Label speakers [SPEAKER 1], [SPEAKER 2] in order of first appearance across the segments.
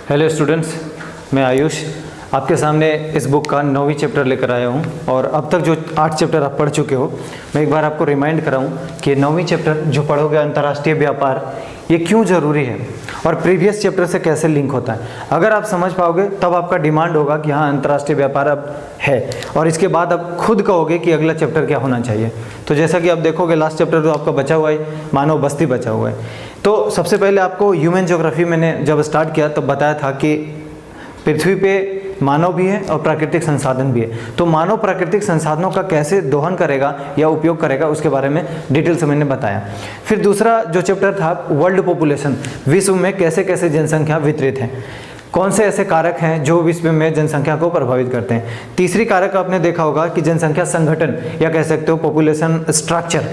[SPEAKER 1] Hello students, मैं आयुष आपके सामने इस बुक का 9वीं चैप्टर लेकर आया हूँ। और अब तक जो 8 चैप्टर आप पढ़ चुके हो, मैं एक बार आपको रिमाइंड कराऊँ कि 9वीं चैप्टर जो पढ़ोगे अंतर्राष्ट्रीय व्यापार, ये क्यों ज़रूरी है और प्रीवियस चैप्टर से कैसे लिंक होता है। अगर आप समझ पाओगे तब आपका डिमांड होगा कि हाँ अंतर्राष्ट्रीय व्यापार अब है, और इसके बाद आप खुद कहोगे कि अगला चैप्टर क्या होना चाहिए। तो जैसा कि आप देखोगे लास्ट चैप्टर तो आपका बचा हुआ है मानव बस्ती बचा हुआ है। तो सबसे पहले आपको ह्यूमन ज्योग्राफी मैंने जब स्टार्ट किया तो बताया था कि पृथ्वी पे मानव भी है और प्राकृतिक संसाधन भी है। तो मानव प्राकृतिक संसाधनों का कैसे दोहन करेगा या उपयोग करेगा उसके बारे में डिटेल से मैंने बताया। फिर दूसरा जो चैप्टर था वर्ल्ड पॉपुलेशन, विश्व में कैसे कैसे जनसंख्या वितरित है, कौन से ऐसे कारक हैं जो विश्व में जनसंख्या को प्रभावित करते हैं। तीसरी कारक आपने देखा होगा कि जनसंख्या संगठन या कह सकते हो पॉपुलेशन स्ट्रक्चर,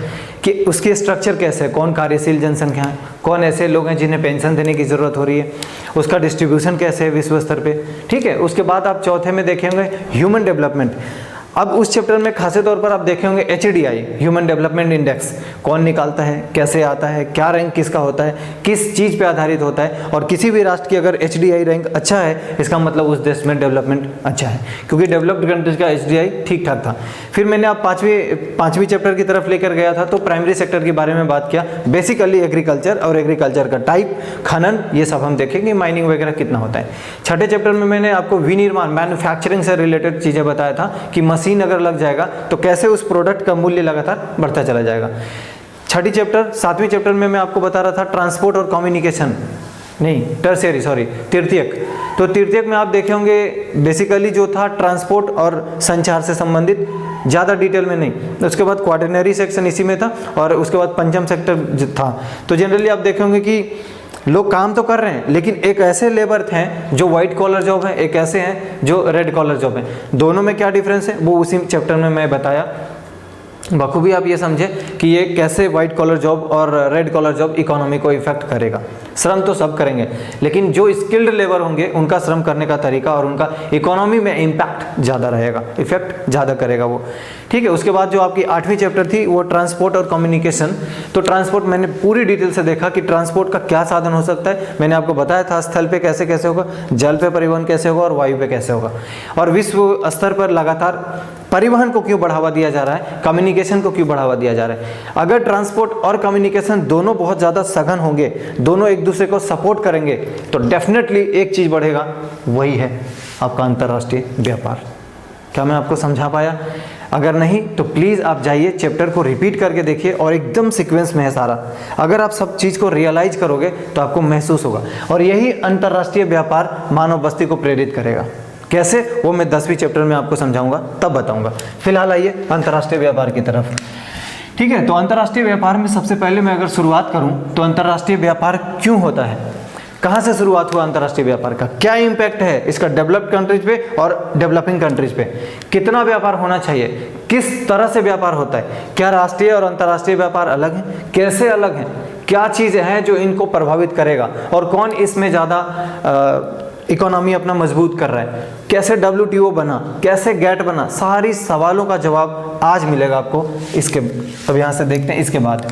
[SPEAKER 1] कि उसकी स्ट्रक्चर कैसे है, कौन कार्यशील जनसंख्या है, कौन ऐसे लोग हैं जिन्हें पेंशन देने की ज़रूरत हो रही है, उसका डिस्ट्रीब्यूशन कैसे है विश्व स्तर पे। ठीक है, उसके बाद आप चौथे में देखेंगे ह्यूमन डेवलपमेंट। अब उस चैप्टर में खासे तौर पर आप देखेंगे HDI ह्यूमन डेवलपमेंट इंडेक्स कौन निकालता है, कैसे आता है, क्या रैंक किसका होता है, किस चीज़ पे आधारित होता है। और किसी भी राष्ट्र की अगर HDI रैंक अच्छा है इसका मतलब उस देश में डेवलपमेंट अच्छा है, क्योंकि डेवलप्ड कंट्रीज का HDI ठीक ठाक था। फिर मैंने आप पाँचवीं चैप्टर की तरफ लेकर गया था तो प्राइमरी सेक्टर के बारे में बात किया, बेसिकली एग्रीकल्चर और एग्रीकल्चर का टाइप, खनन, ये सब हम देखेंगे, माइनिंग वगैरह कितना होता है। छठे चैप्टर में मैंने आपको विनिर्माण मैन्युफैक्चरिंग से रिलेटेड चीज़ें बताया था कि मशीन अगर लग जाएगा तो कैसे उस प्रोडक्ट का मूल्य लगातार बढ़ता चला जाएगा। छठी चैप्टर, सातवीं चैप्टर में मैं आपको बता रहा था ट्रांसपोर्ट और कम्युनिकेशन, नहीं टर्शियरी सॉरी तृतीयक। तो तृतीयक में आप देखे होंगे बेसिकली जो था ट्रांसपोर्ट और संचार से संबंधित, ज़्यादा डिटेल में नहीं। उसके बाद क्वार्टरनरी सेक्शन इसी में था और उसके बाद पंचम सेक्टर था। तो जनरली आप देखे होंगे कि लोग काम तो कर रहे हैं लेकिन एक ऐसे लेबर हैं जो वाइट कॉलर जॉब है, एक ऐसे हैं जो रेड कॉलर जॉब है। दोनों में क्या डिफरेंस है वो उसी चैप्टर में मैं बताया। बखूबी आप ये समझे कि ये कैसे वाइट कॉलर जॉब और रेड कॉलर जॉब इकोनॉमी को इफेक्ट करेगा। श्रम तो सब करेंगे लेकिन जो स्किल्ड लेबर होंगे उनका श्रम करने का तरीका और उनका इकोनॉमी में इम्पैक्ट ज़्यादा रहेगा, इफेक्ट ज़्यादा करेगा वो। ठीक है, उसके बाद जो आपकी 8वीं चैप्टर थी वो ट्रांसपोर्ट और कम्युनिकेशन। तो ट्रांसपोर्ट मैंने पूरी डिटेल से देखा कि ट्रांसपोर्ट का क्या साधन हो सकता है। मैंने आपको बताया था स्थल पे कैसे कैसे होगा, जल पे परिवहन कैसे होगा और वायु पे कैसे होगा। और विश्व स्तर पर लगातार परिवहन को क्यों बढ़ावा दिया जा रहा है, कम्युनिकेशन को क्यों बढ़ावा दिया जा रहा है। अगर ट्रांसपोर्ट और कम्युनिकेशन दोनों बहुत ज़्यादा सघन होंगे, दोनों एक दूसरे को सपोर्ट करेंगे तो डेफिनेटली एक चीज़ बढ़ेगा, वही है आपका अंतर्राष्ट्रीय व्यापार। क्या मैं आपको समझा पाया? अगर नहीं तो प्लीज़ आप जाइए चैप्टर को रिपीट करके देखिए और एकदम सीक्वेंस में है सारा। अगर आप सब चीज़ को रियलाइज करोगे तो आपको महसूस होगा, और यही अंतर्राष्ट्रीय व्यापार मानव बस्ती को प्रेरित करेगा। कैसे, वो मैं 10वीं चैप्टर में आपको समझाऊंगा, तब बताऊंगा। फिलहाल आइए अंतर्राष्ट्रीय व्यापार की तरफ। ठीक है, तो अंतर्राष्ट्रीय व्यापार में सबसे पहले मैं अगर शुरुआत करूं तो अंतर्राष्ट्रीय व्यापार क्यों होता है, कहाँ से शुरुआत हुआ अंतर्राष्ट्रीय व्यापार का, क्या इम्पैक्ट है इसका डेवलप्ड कंट्रीज पे और डेवलपिंग कंट्रीज पे, कितना व्यापार होना चाहिए, किस तरह से व्यापार होता है, क्या राष्ट्रीय और अंतर्राष्ट्रीय व्यापार अलग है, कैसे अलग हैं, क्या चीज़ें हैं जो इनको प्रभावित करेगा और कौन इसमें ज़्यादा इकोनॉमी अपना मजबूत कर रहा है, कैसे WTO बना, कैसे GATT बना, सारी सवालों का जवाब आज मिलेगा आपको इसके। अब यहाँ से देखते हैं इसके बाद।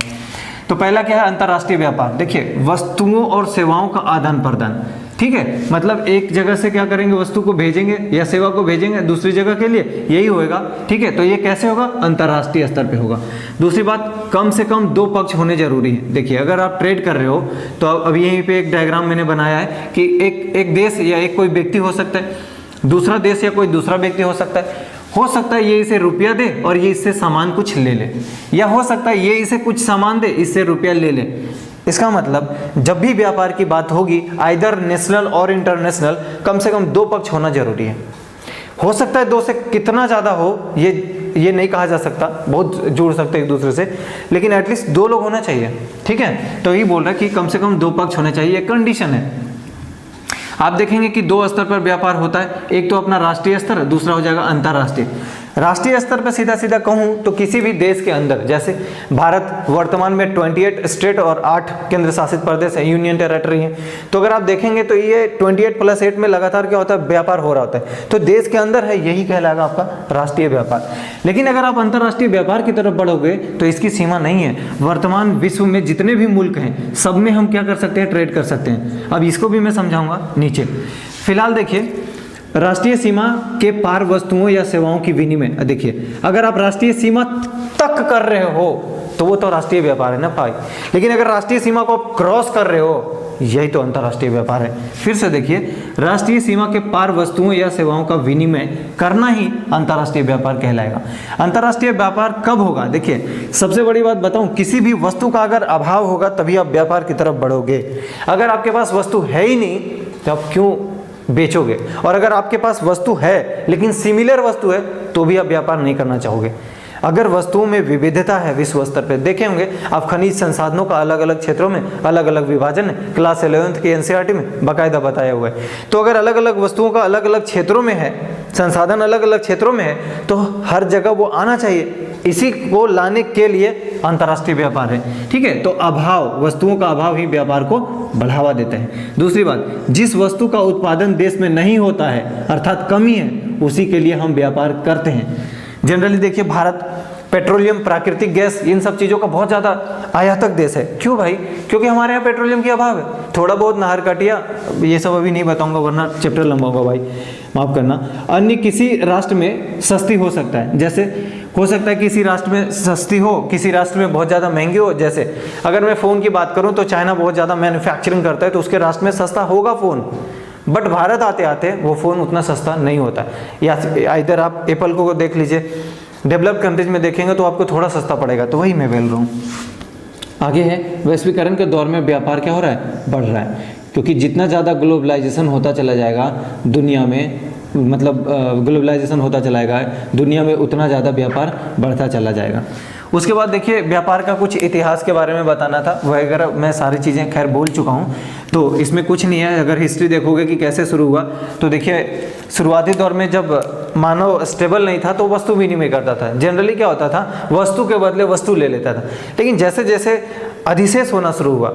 [SPEAKER 1] तो पहला क्या है अंतर्राष्ट्रीय व्यापार। देखिए, वस्तुओं और सेवाओं का आदान प्रदान। ठीक है, मतलब एक जगह से क्या करेंगे, वस्तु को भेजेंगे या सेवा को भेजेंगे दूसरी जगह के लिए, यही होएगा। ठीक है, तो ये कैसे होगा, अंतर्राष्ट्रीय स्तर पे होगा। दूसरी बात, कम से कम 2 पक्ष होने जरूरी है। देखिए, अगर आप ट्रेड कर रहे हो तो अब यहीं पे एक डायग्राम मैंने बनाया है कि एक देश या एक कोई व्यक्ति हो सकता है, दूसरा देश या कोई दूसरा व्यक्ति हो सकता है ये इसे रुपया दे और ये इससे सामान कुछ ले ले, या हो सकता है ये इसे कुछ सामान दे इससे रुपया ले ले। इसका मतलब जब भी व्यापार की बात होगी आइदर नेशनल और इंटरनेशनल, कम से कम 2 पक्ष होना जरूरी है। हो सकता है 2 से कितना ज़्यादा हो ये नहीं कहा जा सकता, बहुत जुड़ सकते एक दूसरे से, लेकिन एटलीस्ट 2 लोग होना चाहिए। ठीक है, तो ये बोल रहा है कि कम से कम 2 पक्ष होने चाहिए, एक कंडीशन है। आप देखेंगे कि 2 स्तर पर व्यापार होता है, एक तो अपना राष्ट्रीय स्तर, दूसरा हो जाएगा अंतर्राष्ट्रीय। राष्ट्रीय स्तर पर सीधा सीधा कहूँ तो किसी भी देश के अंदर, जैसे भारत वर्तमान में 28 स्टेट और 8 केंद्र शासित प्रदेश है, यूनियन टेरेटरी है, तो अगर आप देखेंगे तो ये 28+8 में लगातार क्या होता है, व्यापार हो रहा होता है। तो देश के अंदर है, यही कहलाएगा आपका राष्ट्रीय व्यापार। लेकिन अगर आप अंतर्राष्ट्रीय व्यापार की तरफ बढ़ोगे तो इसकी सीमा नहीं है। वर्तमान विश्व में जितने भी मुल्क हैं सब में हम क्या कर सकते हैं, ट्रेड कर सकते हैं। अब इसको भी मैं समझाऊंगा नीचे। फिलहाल देखिए, राष्ट्रीय सीमा के पार वस्तुओं या सेवाओं की विनिमय, देखिए अगर आप राष्ट्रीय सीमा तक कर रहे हो तो वो तो राष्ट्रीय व्यापार है ना भाई, लेकिन अगर राष्ट्रीय सीमा को आप क्रॉस कर रहे हो, यही तो अंतर्राष्ट्रीय व्यापार है। फिर से देखिए, राष्ट्रीय सीमा के पार वस्तुओं या सेवाओं का विनिमय करना ही अंतर्राष्ट्रीय व्यापार कहलाएगा। अंतर्राष्ट्रीय व्यापार कब होगा, देखिए सबसे बड़ी बात बताऊं, किसी भी वस्तु का अगर अभाव होगा तभी आप व्यापार की तरफ बढ़ोगे। अगर आपके पास वस्तु है ही नहीं तो आप क्यों बेचोगे, और अगर आपके पास वस्तु है लेकिन सिमिलर वस्तु है तो भी आप व्यापार नहीं करना चाहोगे। अगर वस्तुओं में विविधता है विश्व स्तर पर, देखे होंगे आप खनिज संसाधनों का अलग अलग क्षेत्रों में अलग अलग विभाजन है, क्लास 11th की एनसीईआरटी में बाकायदा बताया हुआ है। तो अगर अलग अलग वस्तुओं का अलग अलग क्षेत्रों में है, संसाधन अलग अलग क्षेत्रों में है, तो हर जगह वो आना चाहिए। इसी को लाने के लिए अंतर्राष्ट्रीय व्यापार है, ठीक है। तो अभाव, वस्तुओं का अभाव ही व्यापार को बढ़ावा देता है। दूसरी बात, जिस वस्तु का उत्पादन देश में नहीं होता है अर्थात कमी है, उसी के लिए हम व्यापार करते हैं। जनरली देखिए, भारत पेट्रोलियम, प्राकृतिक गैस, इन सब चीज़ों का बहुत ज़्यादा आयातक देश है। क्यों भाई? क्योंकि हमारे यहाँ पेट्रोलियम की अभाव है। थोड़ा बहुत नाहर कटिया, ये सब अभी नहीं बताऊंगा वरना चैप्टर लंबा होगा भाई, माफ़ करना। अन्य किसी राष्ट्र में सस्ती हो सकता है, जैसे हो सकता है किसी राष्ट्र में सस्ती हो, किसी राष्ट्र में बहुत ज़्यादा महंगी हो। जैसे अगर मैं फ़ोन की बात करूँ तो चाइना बहुत ज़्यादा मैन्युफैक्चरिंग करता है, तो उसके राष्ट्र में सस्ता होगा फ़ोन, बट भारत आते आते वो फ़ोन उतना सस्ता नहीं होता है। या इधर आप एप्पल को देख लीजिए, डेवलप्ड कंट्रीज में देखेंगे तो आपको थोड़ा सस्ता पड़ेगा। तो वही मैं बोल रहा हूँ। आगे है, वैश्वीकरण के दौर में व्यापार क्या हो रहा है, बढ़ रहा है, क्योंकि जितना ज़्यादा ग्लोबलाइजेशन होता चला जाएगा दुनिया में, मतलब ग्लोबलाइजेशन होता चला जाएगा दुनिया में, उतना ज़्यादा व्यापार बढ़ता चला जाएगा। उसके बाद देखिए, व्यापार का कुछ इतिहास के बारे में बताना था, वह अगर मैं सारी चीज़ें खैर बोल चुका हूँ तो इसमें कुछ नहीं है। अगर हिस्ट्री देखोगे कि कैसे शुरू हुआ, तो देखिए शुरुआती दौर में जब मानव स्टेबल नहीं था तो वस्तु विनिमय करता था। जनरली क्या होता था, वस्तु के बदले वस्तु ले लेता था। लेकिन जैसे जैसे अधिशेष होना शुरू हुआ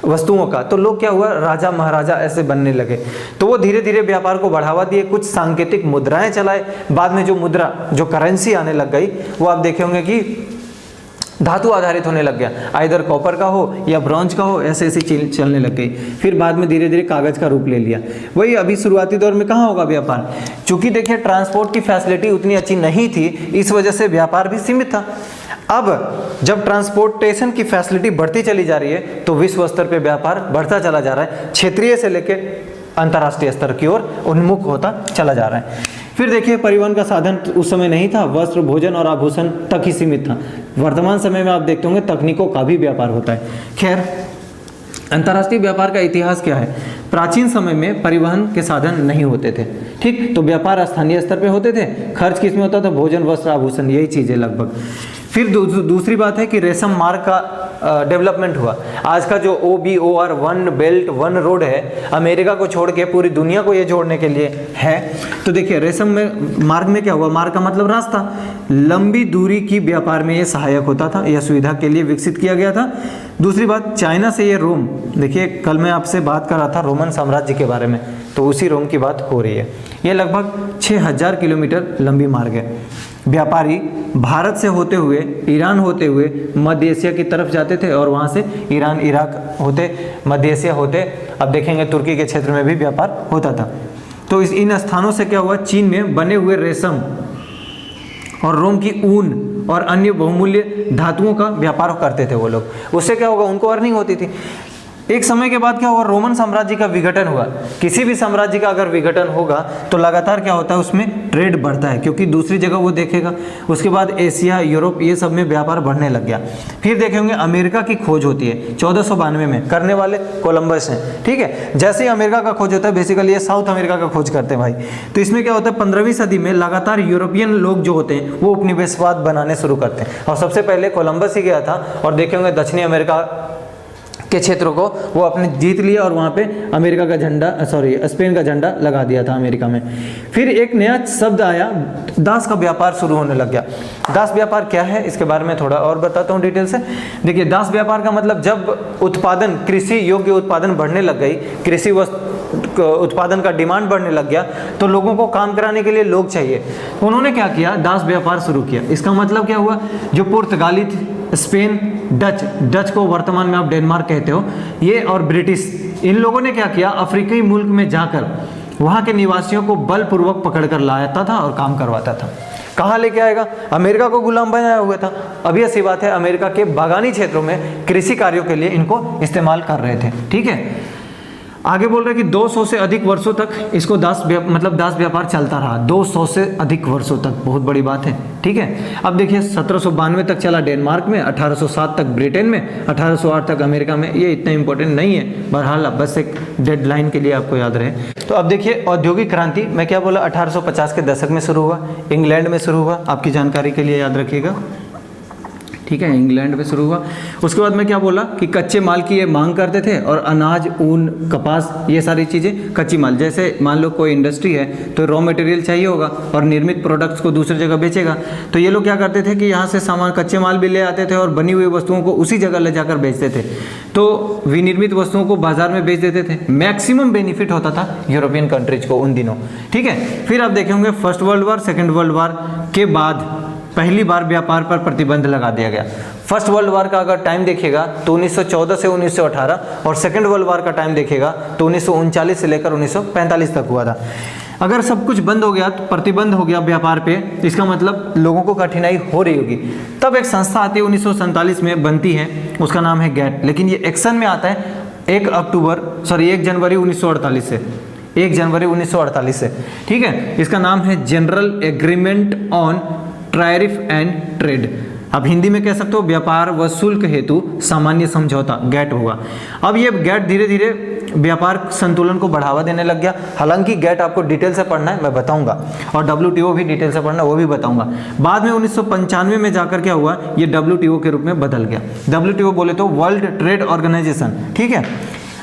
[SPEAKER 1] वस्तुओं का, तो लोग क्या हुआ, राजा महाराजा ऐसे बनने लगे, तो वो धीरे धीरे व्यापार को बढ़ावा दिए। कुछ सांकेतिक मुद्राएं चलाए, बाद में जो मुद्रा, जो करेंसी आने लग गई, वो आप देखे होंगे कि धातु आधारित होने लग गया, आइदर कॉपर का हो या ब्रॉन्ज का हो, ऐसे ऐसी चलने लग गई। फिर बाद में धीरे धीरे कागज का रूप ले लिया। वही अभी शुरुआती दौर में कहाँ होगा व्यापार, चूंकि देखिए ट्रांसपोर्ट की फैसिलिटी उतनी अच्छी नहीं थी, इस वजह से व्यापार भी सीमित था। अब जब ट्रांसपोर्टेशन की फैसिलिटी बढ़ती चली जा रही है तो विश्व स्तर पर व्यापार बढ़ता चला जा रहा है, क्षेत्रीय से लेकर अंतर्राष्ट्रीय स्तर की ओर उन्मुख होता चला जा रहा है। फिर देखिए, परिवहन का साधन उस समय नहीं था, वस्त्र, भोजन और आभूषण तक ही सीमित था। वर्तमान समय में आप देखते होंगे तकनीकों का भी व्यापार होता है। खैर, अंतर्राष्ट्रीय व्यापार का इतिहास क्या है। प्राचीन समय में परिवहन के साधन नहीं होते थे, ठीक, तो व्यापार स्थानीय स्तर पे होते थे। खर्च किसमें होता था, भोजन, वस्त्र, आभूषण, यही चीज़ें लगभग। फिर दूसरी बात है कि रेशम मार्ग का डेवलपमेंट हुआ। आज का जो OBOR, one belt one road है, अमेरिका को छोड़ के पूरी दुनिया को ये जोड़ने के लिए है। तो देखिए, रेशम में मार्ग में क्या हुआ, मार्ग का मतलब रास्ता, लंबी दूरी की व्यापार में ये सहायक होता था, यह सुविधा के लिए विकसित किया गया था। दूसरी बात, चाइना से ये रोम, देखिए कल मैं आपसे बात कर रहा था रोमन साम्राज्य के बारे में, तो उसी रोम की बात हो रही है। ये लगभग 6000 किलोमीटर लंबी मार्ग है। व्यापारी भारत से होते हुए, ईरान होते हुए मध्य एशिया की तरफ जाते थे, और वहाँ से ईरान, इराक होते, मध्य एशिया होते, अब देखेंगे तुर्की के क्षेत्र में भी व्यापार होता था। तो इन स्थानों से क्या हुआ, चीन में बने हुए रेशम और रोम की ऊन और अन्य बहुमूल्य धातुओं का व्यापार करते थे वो लोग। उससे क्या होगा, उनको अर्निंग होती थी। एक समय के बाद क्या हुआ, रोमन साम्राज्य का विघटन हुआ। किसी भी साम्राज्य का अगर विघटन होगा तो लगातार क्या होता है, उसमें ट्रेड बढ़ता है, क्योंकि दूसरी जगह वो देखेगा। उसके बाद एशिया, यूरोप, ये सब में व्यापार बढ़ने लग गया। फिर देखेंगे अमेरिका की खोज होती है 1492 में, करने वाले कोलंबस हैं, ठीक है। जैसे ही अमेरिका का खोज होता है, बेसिकली ये साउथ अमेरिका का खोज करते हैं भाई। तो इसमें क्या होता है, 15वीं सदी में लगातार यूरोपियन लोग जो होते हैं वो उपनिवेशवाद बनाने शुरू करते हैं, और सबसे पहले कोलंबस ही गया था। और देखेंगे दक्षिणी अमेरिका के क्षेत्रों को वो अपने जीत लिया और वहाँ पे अमेरिका का झंडा स्पेन का झंडा लगा दिया था अमेरिका में। फिर एक नया शब्द आया, दास का व्यापार शुरू होने लग गया। दास व्यापार क्या है इसके बारे में थोड़ा और बताता हूँ डिटेल से। देखिए, दास व्यापार का मतलब जब उत्पादन, कृषि योग्य उत्पादन बढ़ने लग गई, कृषि उत्पादन का डिमांड बढ़ने लग गया, तो लोगों को काम कराने के लिए लोग चाहिए। उन्होंने क्या किया, दास व्यापार शुरू किया। इसका मतलब क्या हुआ, जो पुर्तगाली, स्पेन, डच को वर्तमान में आप डेनमार्क कहते हो, ये और ब्रिटिश, इन लोगों ने क्या किया, अफ्रीकी मुल्क में जाकर वहाँ के निवासियों को बलपूर्वक पकड़कर लाता था और काम करवाता था। कहाँ लेके आएगा, अमेरिका को गुलाम बनाया हुआ था। अब यह सी बात है, अमेरिका के बागानी क्षेत्रों में कृषि कार्यों के लिए इनको इस्तेमाल कर रहे थे। ठीक है, आगे बोल रहे कि 200 से अधिक वर्षों तक इसको दास व्यापार चलता रहा। 200 से अधिक वर्षों तक, बहुत बड़ी बात है। ठीक है, अब देखिए 1792 तक चला डेनमार्क में, 1807 तक ब्रिटेन में, 1808 तक अमेरिका में। ये इतना इंपॉर्टेंट नहीं है, बहरहाल बस एक डेडलाइन के लिए आपको याद रहे। तो अब देखिए, औद्योगिक क्रांति मैं क्या बोला, 1850 के दशक में शुरू हुआ, इंग्लैंड में शुरू हुआ, आपकी जानकारी के लिए याद रखिएगा। ठीक है, इंग्लैंड में शुरू हुआ। उसके बाद मैं क्या बोला कि कच्चे माल की ये मांग करते थे, और अनाज, ऊन, कपास, ये सारी चीज़ें कच्ची माल। जैसे मान लो कोई इंडस्ट्री है तो रॉ मटेरियल चाहिए होगा और निर्मित प्रोडक्ट्स को दूसरी जगह बेचेगा, तो ये लोग क्या करते थे कि यहाँ से सामान, कच्चे माल भी ले आते थे और बनी हुई वस्तुओं को उसी जगह ले जाकर बेचते थे। तो विनिर्मित वस्तुओं को बाजार में बेच देते थे। मैक्सिमम बेनिफिट होता था यूरोपियन कंट्रीज को उन दिनों। ठीक है, फिर आप देखेंगे first world war, second world war के बाद पहली बार व्यापार पर प्रतिबंध लगा दिया गया। फर्स्ट वर्ल्ड वार का अगर टाइम देखिएगा तो 1914 से 1918, और सेकेंड वर्ल्ड वार का टाइम देखिएगा तो 1939 से लेकर 1945 तक हुआ था। अगर सब कुछ बंद हो गया, तो प्रतिबंध हो गया व्यापार पे, इसका मतलब लोगों को कठिनाई हो रही होगी। तब एक संस्था आती है 1947 में बनती है, उसका नाम है गैट, लेकिन ये एक्शन में आता है 1 जनवरी 1948 से, 1 जनवरी 1948 से। ठीक है, इसका नाम है general agreement on tariff and trade. अब हिंदी में कह सकते हो व्यापार व शुल्क हेतु सामान्य समझौता, गैट हुआ। अब ये गैट धीरे धीरे व्यापार संतुलन को बढ़ावा देने लग गया। हालांकि गैट आपको डिटेल से पढ़ना है, मैं बताऊंगा, और WTO भी डिटेल से पढ़ना, वो भी बताऊंगा। बाद में 1995 में जाकर क्या हुआ, ये WTO के रूप में बदल गया। WTO बोले तो वर्ल्ड ट्रेड ऑर्गेनाइजेशन। ठीक है,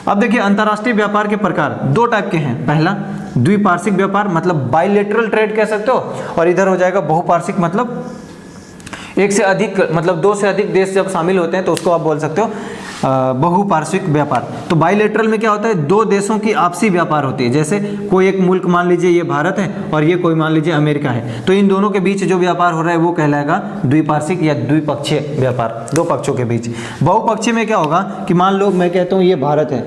[SPEAKER 1] अब देखिए अंतर्राष्ट्रीय व्यापार के प्रकार 2 टाइप के हैं। पहला द्विपार्श्विक व्यापार, मतलब बायलैटरल ट्रेड कह सकते हो, और इधर हो जाएगा बहुपार्श्विक, मतलब 1 से अधिक, मतलब 2 से अधिक देश जब शामिल होते हैं तो उसको आप बोल सकते हो बहुपार्श्विक व्यापार। तो बायलैटरल में क्या होता है, 2 देशों की आपसी व्यापार होती है। जैसे कोई एक मुल्क, मान लीजिए ये भारत है और ये कोई मान लीजिए अमेरिका है, तो इन दोनों के बीच जो व्यापार हो रहा है वो कहलाएगा द्विपार्श्विक या द्विपक्षीय व्यापार, 2 पक्षों के बीच। बहुपक्षीय में क्या होगा कि मान लो मैं कहता हूँ ये भारत है,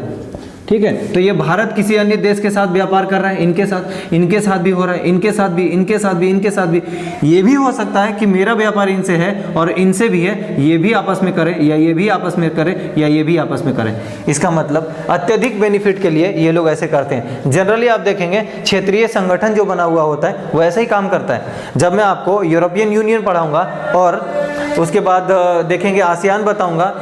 [SPEAKER 1] ठीक है, तो ये भारत किसी अन्य देश के साथ व्यापार कर रहा है, इनके साथ भी हो रहा है, इनके साथ भी। ये भी हो सकता है कि मेरा व्यापार इनसे है और इनसे भी है, ये भी आपस में करें, या ये भी आपस में करें, या ये भी आपस में करें। इसका मतलब अत्यधिक बेनिफिट के लिए ये लोग ऐसे करते हैं। जनरली आप देखेंगे क्षेत्रीय संगठन जो बना हुआ होता है वो ऐसे ही काम करता है। जब मैं आपको यूरोपियन यूनियन पढ़ाऊंगा और उसके बाद देखेंगे आसियान बताऊंगा,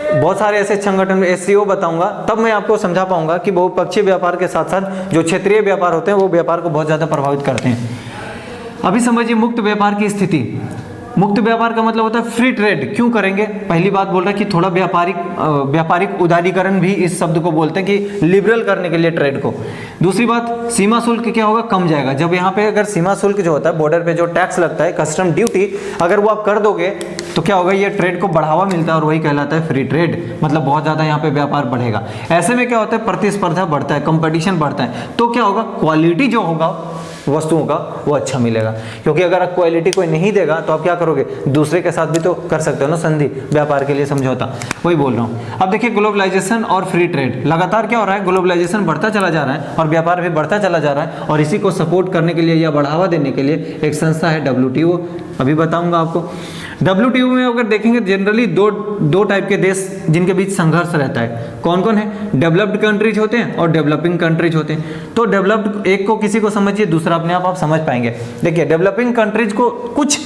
[SPEAKER 1] बहुत सारे ऐसे संगठन में SCO बताऊंगा, तब मैं आपको समझा पाऊंगा कि बहुपक्षीय व्यापार के साथ साथ जो क्षेत्रीय व्यापार होते हैं वो व्यापार को बहुत ज़्यादा प्रभावित करते हैं। अभी समझिए मुक्त व्यापार की स्थिति। मुक्त व्यापार का मतलब होता है फ्री ट्रेड। क्यों करेंगे, पहली बात बोल रहा है कि थोड़ा व्यापारिक उदारीकरण भी इस शब्द को बोलते हैं कि लिबरल करने के लिए ट्रेड को। दूसरी बात, सीमा शुल्क क्या होगा, कम जाएगा। जब यहाँ पे अगर सीमा शुल्क जो होता है, बॉर्डर पे जो टैक्स लगता है, कस्टम ड्यूटी, अगर वो आप कर दोगे तो क्या होगा, ये ट्रेड को बढ़ावा मिलता है और वही कहलाता है फ्री ट्रेड, मतलब बहुत ज़्यादा यहाँ पे व्यापार बढ़ेगा। ऐसे में क्या होता है, प्रतिस्पर्धा बढ़ता है, कंपटीशन बढ़ता है, तो क्या होगा, क्वालिटी जो होगा वस्तुओं का वो अच्छा मिलेगा। क्योंकि अगर आप क्वालिटी कोई नहीं देगा तो आप क्या करोगे, दूसरे के साथ भी तो कर सकते हो ना संधि, व्यापार के लिए समझौता, वही बोल रहा हूँ। अब देखिए ग्लोबलाइजेशन और फ्री ट्रेड, लगातार क्या हो रहा है, ग्लोबलाइजेशन बढ़ता चला जा रहा है और व्यापार भी बढ़ता चला जा रहा है, और इसी को सपोर्ट करने के लिए या बढ़ावा देने के लिए एक संस्था है WTO, अभी बताऊंगा आपको। WTO में अगर देखेंगे जनरली दो टाइप के देश जिनके बीच संघर्ष रहता है। कौन कौन है, डेवलप्ड कंट्रीज होते हैं और डेवलपिंग कंट्रीज होते हैं। तो डेवलप्ड एक को किसी को समझिए, दूसरा अपने आप समझ पाएंगे। देखिए डेवलपिंग कंट्रीज को कुछ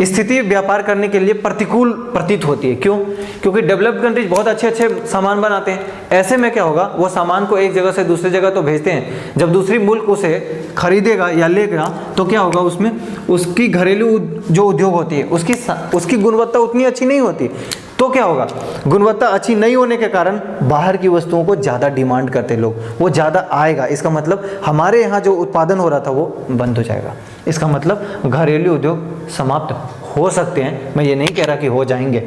[SPEAKER 1] स्थिति व्यापार करने के लिए प्रतिकूल प्रतीत होती है। क्यों, क्योंकि डेवलप्ड कंट्रीज बहुत अच्छे अच्छे सामान बनाते हैं। ऐसे में क्या होगा, वो सामान को एक जगह से दूसरी जगह तो भेजते हैं, जब दूसरी मुल्क उसे खरीदेगा या लेगा तो क्या होगा, उसमें उसकी घरेलू जो उद्योग होती है उसकी गुणवत्ता उतनी अच्छी नहीं होती। तो क्या होगा, गुणवत्ता अच्छी नहीं होने के कारण बाहर की वस्तुओं को ज़्यादा डिमांड करते लोग, वो ज़्यादा आएगा। इसका मतलब हमारे यहाँ जो उत्पादन हो रहा था वो बंद हो जाएगा। इसका मतलब घरेलू उद्योग समाप्त हो सकते हैं, मैं ये नहीं कह रहा कि हो जाएंगे।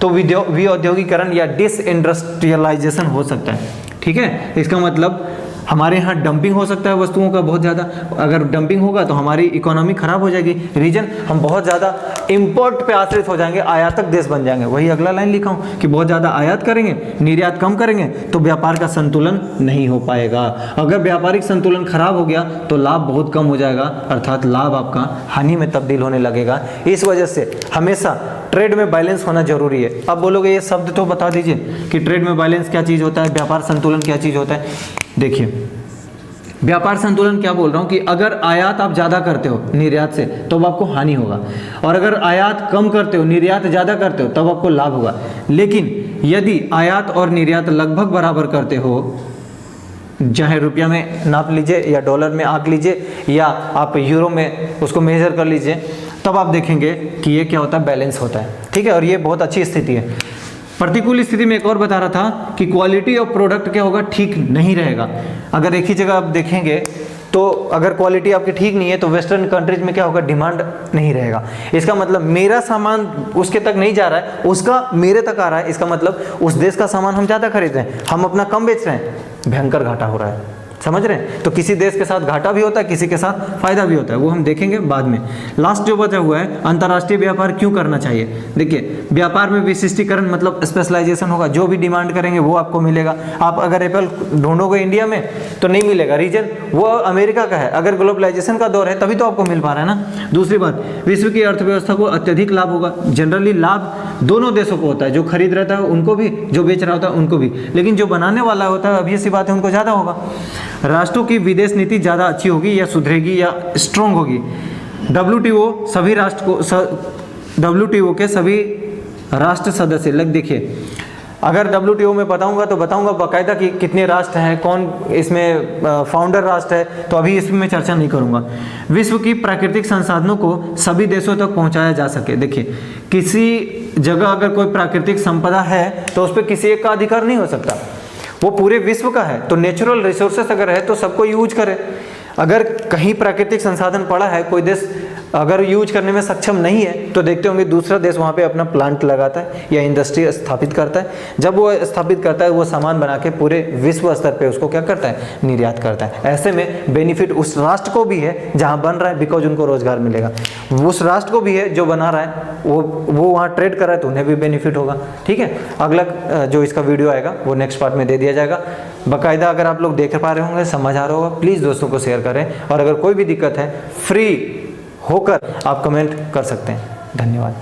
[SPEAKER 1] तो विऔद्योगीकरण या डिसइंडस्ट्रियलाइजेशन हो सकता है, ठीक है। इसका मतलब हमारे यहाँ डंपिंग हो सकता है वस्तुओं का बहुत ज़्यादा। अगर डंपिंग होगा तो हमारी इकोनॉमी खराब हो जाएगी, रीजन हम बहुत ज़्यादा इंपोर्ट पे आश्रित हो जाएंगे, आयातक देश बन जाएंगे। वही अगला लाइन लिखा हूँ कि बहुत ज़्यादा आयात करेंगे, निर्यात कम करेंगे तो व्यापार का संतुलन नहीं हो पाएगा। अगर व्यापारिक संतुलन खराब हो गया तो लाभ बहुत कम हो जाएगा, अर्थात लाभ आपका हानि में तब्दील होने लगेगा। इस वजह से हमेशा ट्रेड में बैलेंस होना जरूरी है। अब बोलोगे ये शब्द तो बता दीजिए कि ट्रेड में बैलेंस क्या चीज़ होता है, व्यापार संतुलन क्या चीज़ होता है। देखिए, व्यापार संतुलन क्या बोल रहा हूँ कि अगर आयात आप ज़्यादा करते हो निर्यात से तो आपको हानि होगा, और अगर आयात कम करते हो निर्यात ज़्यादा करते हो तब आपको लाभ होगा। लेकिन यदि आयात और निर्यात लगभग बराबर करते हो, चाहे रुपया में नाप लीजिए या डॉलर में आंक लीजिए या आप यूरो में उसको मेजर कर लीजिए, तब आप देखेंगे कि ये क्या होता है, बैलेंस होता है, ठीक है। और ये बहुत अच्छी स्थिति है। प्रतिकूल स्थिति में एक और बता रहा था कि क्वालिटी ऑफ प्रोडक्ट क्या होगा, ठीक नहीं रहेगा। अगर एक ही जगह आप देखेंगे तो अगर क्वालिटी आपकी ठीक नहीं है तो वेस्टर्न कंट्रीज में क्या होगा, डिमांड नहीं रहेगा। इसका मतलब मेरा सामान उसके तक नहीं जा रहा है, उसका मेरे तक आ रहा है। इसका मतलब उस देश का सामान हम ज़्यादा खरीद रहे हैं, हम अपना कम बेच रहे हैं, भयंकर घाटा हो रहा है। समझ रहे हैं। तो किसी देश के साथ घाटा भी होता है, किसी के साथ फायदा भी होता है, वो हम देखेंगे बाद में। लास्ट जो बचा हुआ है, अंतर्राष्ट्रीय व्यापार क्यों करना चाहिए। देखिए, व्यापार में विशिष्टीकरण मतलब स्पेशलाइजेशन होगा, जो भी डिमांड करेंगे वो आपको मिलेगा। आप अगर एप्पल ढूंढोगे इंडिया में तो नहीं मिलेगा, रीजन वो अमेरिका का है। अगर ग्लोबलाइजेशन का दौर है तभी तो आपको मिल पा रहा है ना। दूसरी बात, विश्व की अर्थव्यवस्था को अत्यधिक लाभ होगा। जनरली लाभ दोनों देशों को होता है, जो खरीद रहता है उनको भी, जो बेच रहा होता है उनको भी, लेकिन जो बनाने वाला होता है अभी सी बात है उनको ज़्यादा होगा। राष्ट्रों की विदेश नीति ज़्यादा अच्छी होगी या सुधरेगी या स्ट्रॉन्ग होगी। WTO सभी राष्ट्र को WTO के सभी राष्ट्र सदस्य लग, देखिए अगर WTO में बताऊंगा तो बताऊंगा बाकायदा कि कितने राष्ट्र हैं, कौन इसमें फाउंडर राष्ट्र है, तो अभी इसमें चर्चा नहीं करूंगा। विश्व की प्राकृतिक संसाधनों को सभी देशों तक पहुंचाया जा सके। देखिए, किसी जगह अगर कोई प्राकृतिक संपदा है तो उस पर किसी एक का अधिकार नहीं हो सकता, वो पूरे विश्व का है। तो नेचुरल रिसोर्सेस अगर है तो सबको यूज करे। अगर कहीं प्राकृतिक संसाधन पड़ा है, कोई देश अगर यूज करने में सक्षम नहीं है तो देखते होंगे दूसरा देश वहाँ पे अपना प्लांट लगाता है या इंडस्ट्री स्थापित करता है। जब वो स्थापित करता है वो सामान बना के पूरे विश्व स्तर पे उसको क्या करता है, निर्यात करता है। ऐसे में बेनिफिट उस राष्ट्र को भी है जहाँ बन रहा है, बिकॉज उनको रोजगार मिलेगा। उस राष्ट्र को भी है जो बना रहा है, वो वहाँ ट्रेड कर रहा है तो उन्हें भी बेनिफिट होगा। ठीक है, अगला जो इसका वीडियो आएगा वो नेक्स्ट पार्ट में दे दिया जाएगा। बाकायदा अगर आप लोग देख पा रहे होंगे, समझ आ रहा होगा, प्लीज़ दोस्तों को शेयर करें। और अगर कोई भी दिक्कत है, फ्री होकर आप कमेंट कर सकते हैं। धन्यवाद।